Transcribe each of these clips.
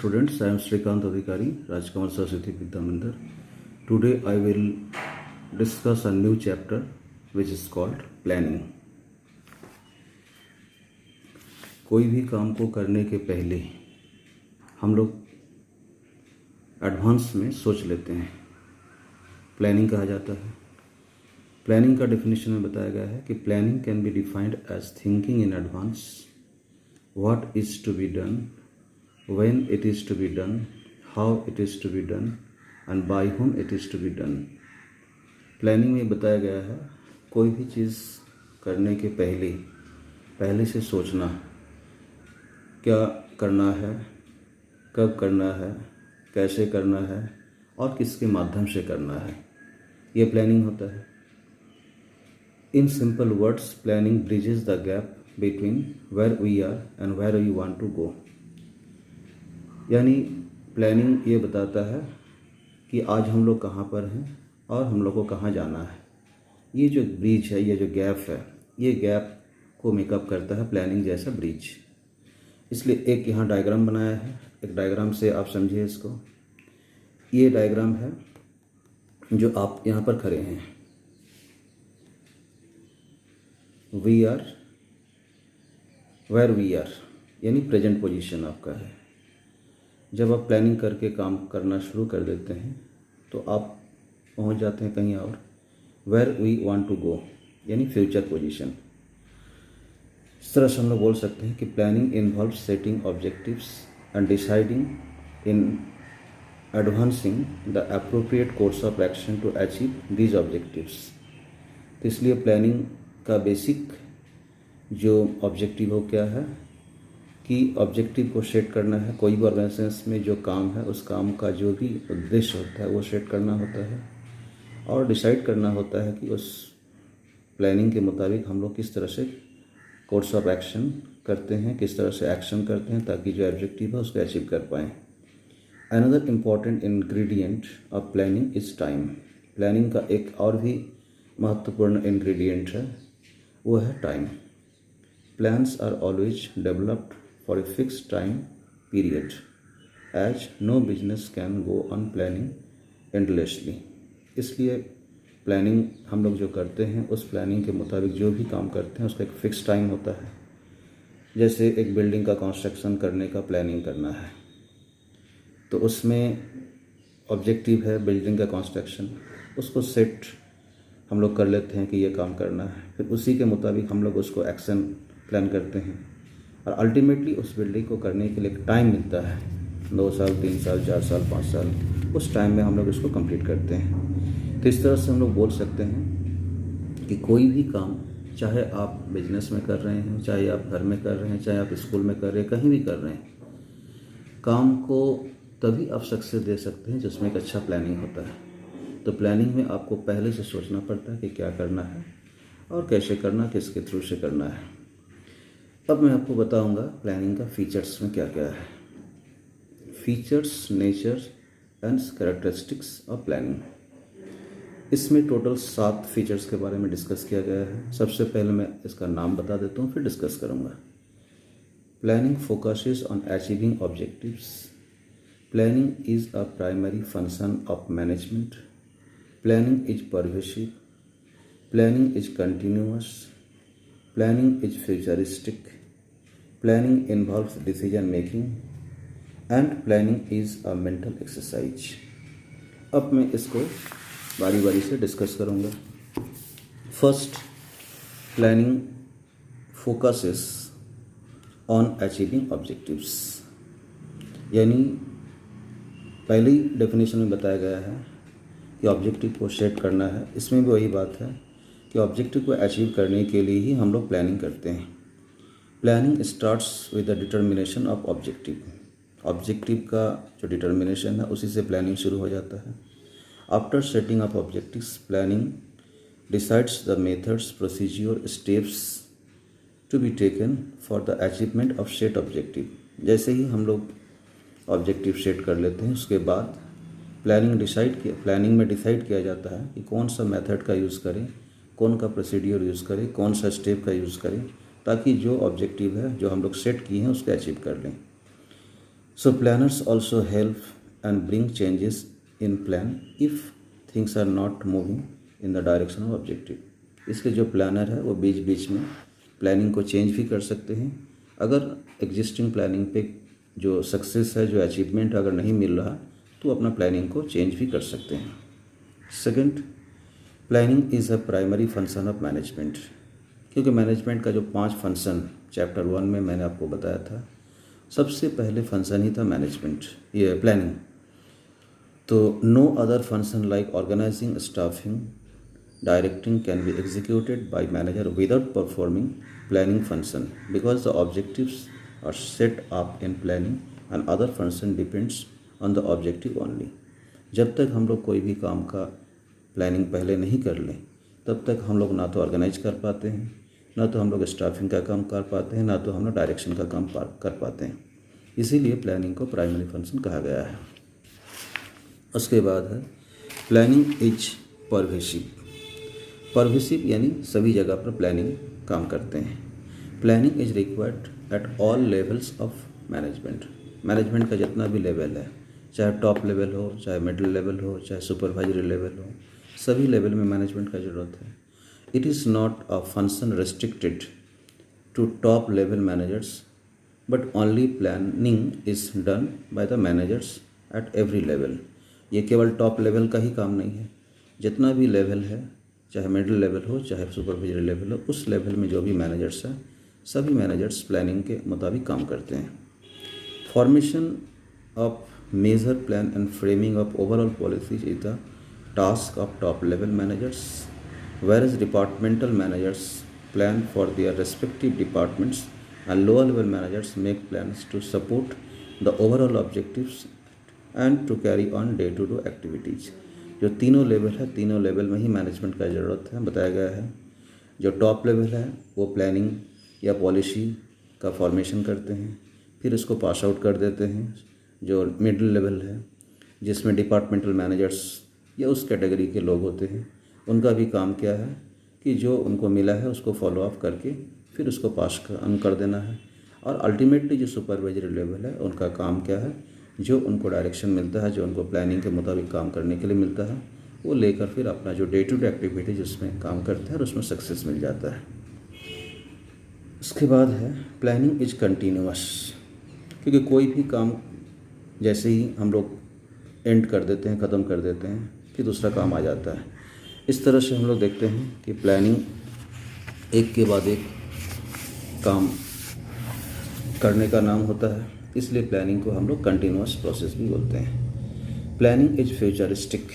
students, I am Srikant Adhikari, Rajkamal Saraswati Vidya Mandir. Today I will discuss a new chapter which is called planning. कोई भी काम को करने के पहले हम लोग एडवांस में सोच लेते हैं, प्लानिंग कहा जाता है। प्लानिंग का डेफिनेशन में बताया गया है कि planning can be defined as thinking in advance what is to be done, when it is to be done, how it is to be done and by whom it is to be done. Planning में बताया गया है कोई भी चीज़ करने के पहले से सोचना, क्या करना है, कब करना है, कैसे करना है और किसके माध्यम से करना है, ये प्लानिंग होता है। In simple words, planning bridges the gap between where we are and where we want to go. यानी प्लानिंग ये बताता है कि आज हम लोग कहाँ पर हैं और हम लोग को कहाँ जाना है। ये जो ब्रिज है, ये जो गैप है, ये गैप को मेकअप करता है प्लानिंग जैसा ब्रिज। इसलिए एक यहाँ डायग्राम बनाया है, एक डायग्राम से आप समझिए इसको। ये डायग्राम है जो आप यहाँ पर खड़े हैं। We are where we are, यानी प्रेजेंट पोजीशन आपका है। जब आप प्लानिंग करके काम करना शुरू कर देते हैं तो आप पहुंच जाते हैं कहीं और, where we want to go, यानी फ्यूचर पोजीशन। इस तरह से हम लोग बोल सकते हैं कि planning involve setting objectives and deciding in advancing the appropriate course of action to achieve these objectives. तो इसलिए प्लानिंग का बेसिक जो ऑब्जेक्टिव हो क्या है कि ऑब्जेक्टिव को सेट करना है। कोई भी ऑर्गेनाइजेशन में जो काम है उस काम का जो भी उद्देश्य होता है वो सेट करना होता है और डिसाइड करना होता है कि उस प्लानिंग के मुताबिक हम लोग किस तरह से कोर्स ऑफ एक्शन करते हैं, किस तरह से एक्शन करते हैं ताकि जो ऑब्जेक्टिव है उसको अचीव कर पाएँ। Another important ingredient of planning is time. Planning का एक और भी महत्वपूर्ण इंग्रेडिएंट है, वो है time. Plans are always developed for a fixed time period, as no business can go on planning endlessly. इसलिए प्लानिंग हम लोग जो करते हैं उस प्लानिंग के मुताबिक जो भी काम करते हैं उसका एक फ़िक्स टाइम होता है। जैसे एक बिल्डिंग का कंस्ट्रक्शन करने का प्लानिंग करना है तो उसमें ऑब्जेक्टिव है बिल्डिंग का कंस्ट्रक्शन, उसको सेट हम लोग कर लेते हैं कि ये काम करना है। फिर उसी के मुताबिक हम लोग उसको एक्शन प्लान करते हैं और अल्टीमेटली उस बिल्डिंग को करने के लिए एक टाइम मिलता है, 2 साल, 3 साल, 4 साल, 5 साल। उस टाइम में हम लोग इसको कंप्लीट करते हैं। तो इस तरह से हम लोग बोल सकते हैं कि कोई भी काम, चाहे आप बिजनेस में कर रहे हैं, चाहे आप घर में कर रहे हैं, चाहे आप स्कूल में कर रहे हैं, कहीं भी कर रहे हैं, काम को तभी आप सक्सेस दे सकते हैं जिसमें एक अच्छा प्लानिंग होता है। तो प्लानिंग में आपको पहले से सोचना पड़ता है कि क्या करना है और कैसे करना, किसके थ्रू से करना है। अब मैं आपको बताऊंगा प्लानिंग का फीचर्स में क्या क्या है। Features, nature and characteristics of planning. इसमें टोटल 7 फीचर्स के बारे में डिस्कस किया गया है। सबसे पहले मैं इसका नाम बता देता हूँ, फिर डिस्कस करूँगा। Planning focuses on achieving objectives. Planning is a primary function of management. Planning is pervasive. Planning is continuous. Planning is futuristic. Planning involves decision making and planning is a mental exercise. अब मैं इसको बारी बारी से discuss करूँगा। First, planning focuses on achieving objectives, यानी पहली definition में बताया गया है कि ऑब्जेक्टिव को सेट करना है। इसमें भी वही बात है कि ऑब्जेक्टिव को अचीव करने के लिए ही हम लोग प्लानिंग करते हैं। Planning starts with the determination of objective. Objective का जो डिटर्मिनेशन है उसी से प्लानिंग शुरू हो जाता है। After setting of objectives, planning decides the methods, procedure, steps to be taken for the achievement of set objective. जैसे ही हम लोग ऑब्जेक्टिव सेट कर लेते हैं उसके बाद प्लानिंग में डिसाइड किया जाता है कि कौन सा मेथड का यूज़ करें, कौन का प्रोसीड्यूर यूज़ करें, कौन सा स्टेप का यूज़ करें ताकि जो ऑब्जेक्टिव है जो हम लोग सेट किए हैं उसको अचीव कर लें। So planners also help and bring changes in plan if things are not moving in the direction of objective। इसलिए जो प्लानर है वो बीच बीच में प्लानिंग को चेंज भी कर सकते हैं। अगर एग्जिस्टिंग प्लानिंग पे जो सक्सेस है, जो अचीवमेंट अगर नहीं मिल रहा, तो अपना प्लानिंग को चेंज भी कर सकते हैं। Second, planning is a primary function of management. क्योंकि मैनेजमेंट का जो 5 फंक्शन चैप्टर 1 में मैंने आपको बताया था, सबसे पहले फंक्शन ही था मैनेजमेंट, ये प्लानिंग। तो no other function like organizing, staffing, directing can be executed by manager without performing planning function because the objectives are set up in planning and other function depends on the objective only. जब तक हम लोग कोई भी काम का planning पहले नहीं कर लें, तब तक हम लोग ना तो ऑर्गेनाइज कर पाते हैं, ना तो हम लोग स्टाफिंग का काम कर पाते हैं, ना तो हम लोग डायरेक्शन का काम कर पाते हैं। इसीलिए प्लानिंग को प्राइमरी फंक्शन कहा गया है। उसके बाद है प्लानिंग इज परवेसिव। परवेसिव यानी सभी जगह पर प्लानिंग काम करते हैं। Planning is required at all levels of management. Management का जितना भी लेवल है, चाहे टॉप लेवल हो, चाहे मिडिल लेवल हो, चाहे सुपरवाइजरी लेवल हो, सभी लेवल में मैनेजमेंट का ज़रूरत है। It is not a function restricted to top level managers, but only planning is done by the managers at every level। ये केवल टॉप लेवल का ही काम नहीं है, जितना भी लेवल है, चाहे मिडिल लेवल हो, चाहे सुपरवाइजरी लेवल हो, उस लेवल में जो भी मैनेजर्स हैं, सभी मैनेजर्स प्लानिंग के मुताबिक काम करते हैं। Formation of major plan and framing of overall policies is the task of top level managers, whereas departmental managers plan for their respective departments and lower level managers make plans to support the overall objectives and to carry on day to day activities। जो तीनों level है, तीनों level में ही management का ज़रूरत है, बताया गया है। जो टॉप लेवल है वो प्लानिंग या पॉलिसी का फॉर्मेशन करते हैं, फिर उसको पास आउट कर देते हैं। जो मिडिल लेवल है, जिसमें डिपार्टमेंटल मैनेजर्स या उस कैटेगरी के लोग होते हैं, उनका भी काम क्या है कि जो उनको मिला है उसको फॉलो अप करके फिर उसको पास कर देना है। और अल्टीमेटली जो सुपरवाइजरी लेवल है, उनका काम क्या है, जो उनको डायरेक्शन मिलता है, जो उनको प्लानिंग के मुताबिक काम करने के लिए मिलता है, वो लेकर फिर अपना जो डे टू डे एक्टिविटीज उसमें काम करते हैं और उसमें सक्सेस मिल जाता है। उसके बाद है प्लानिंग इज कंटिन्यूअस। क्योंकि कोई भी काम जैसे ही हम लोग एंड कर देते हैं, ख़त्म कर देते हैं, फिर दूसरा काम आ जाता है। इस तरह से हम लोग देखते हैं कि प्लानिंग एक के बाद एक काम करने का नाम होता है, इसलिए प्लानिंग को हम लोग कंटिन्यूअस प्रोसेस भी बोलते हैं। Planning is futuristic.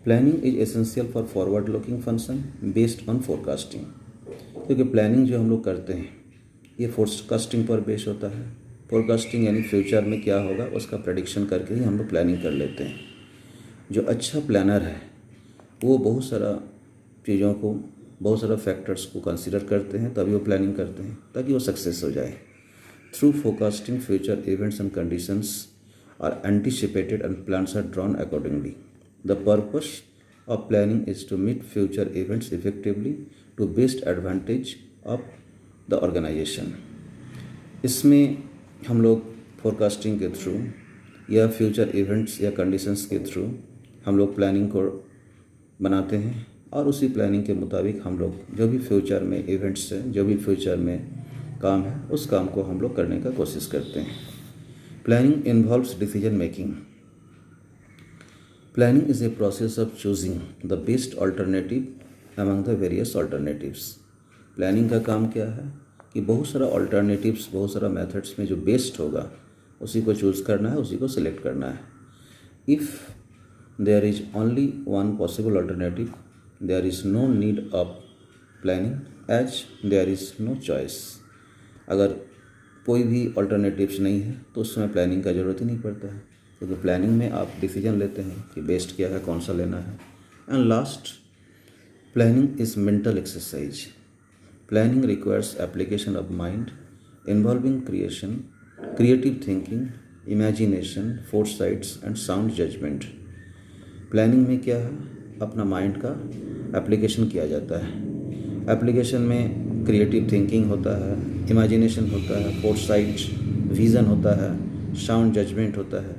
Planning is essential for forward looking function based on forecasting. क्योंकि प्लानिंग जो हम लोग करते हैं ये फोरकास्टिंग पर बेस होता है। फोरकास्टिंग यानी फ्यूचर में क्या होगा उसका प्रेडिक्शन करके ही हम लोग प्लानिंग कर लेते हैं। जो अच्छा प्लानर है वो बहुत सारा चीज़ों को, बहुत सारा फैक्टर्स को कंसीडर करते हैं, तभी वो प्लानिंग करते हैं ताकि वो सक्सेस हो जाए। Through forecasting future events and conditions are anticipated and plans are drawn accordingly. The purpose of planning is to meet future events effectively to best advantage of the organization. इसमें हम लोग forecasting के through या future events या conditions के through हम लोग planning को बनाते हैं और उसी प्लानिंग के मुताबिक हम लोग जो भी फ्यूचर में इवेंट्स हैं, जो भी फ्यूचर में काम है, उस काम को हम लोग करने का कोशिश करते हैं। Planning involves decision making. Planning is a process of choosing the best alternative among the various alternatives. Planning का काम क्या है कि बहुत सारा अल्टरनेटिव्स, बहुत सारा मेथड्स में जो बेस्ट होगा उसी को चूज़ करना है, उसी को सिलेक्ट करना है। If there is only one possible alternative, there is no need of planning as there is no choice। अगर कोई भी अल्टरनेटिव्स नहीं है तो उसमें प्लानिंग का ज़रूरत ही नहीं पड़ता है, क्योंकि प्लानिंग में आप डिसीजन लेते हैं कि बेस्ट क्या है, कौन सा लेना है। And last, planning is mental exercise. Planning requires application of mind involving creative thinking, imagination, foresights and sound judgement. Planning में क्या है, अपना माइंड का एप्लीकेशन किया जाता है। एप्लीकेशन में क्रिएटिव थिंकिंग होता है, इमेजिनेशन होता है, फोरसाइट विज़न होता है, साउंड जजमेंट होता है।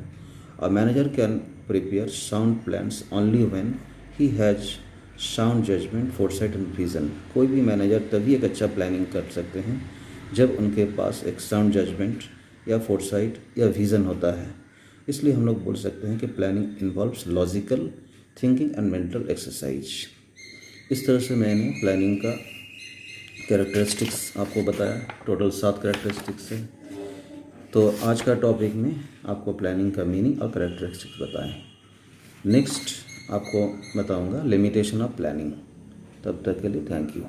A manager can prepare sound plans only when he has sound judgement, foresight and vision. कोई भी मैनेजर तभी एक अच्छा प्लानिंग कर सकते हैं जब उनके पास एक साउंड जजमेंट या फोरसाइट या विज़न होता है। इसलिए हम लोग बोल सकते हैं कि planning involves logical thinking and mental exercise. इस तरह से मैंने प्लानिंग का कैरेक्टरिस्टिक्स आपको बताया। टोटल 7 कैरेक्टरिस्टिक्स है। तो आज का टॉपिक में आपको प्लानिंग का मीनिंग और कैरेक्टरिस्टिक्स बताएं। नेक्स्ट आपको बताऊंगा लिमिटेशन ऑफ प्लानिंग। तब तक के लिए थैंक यू।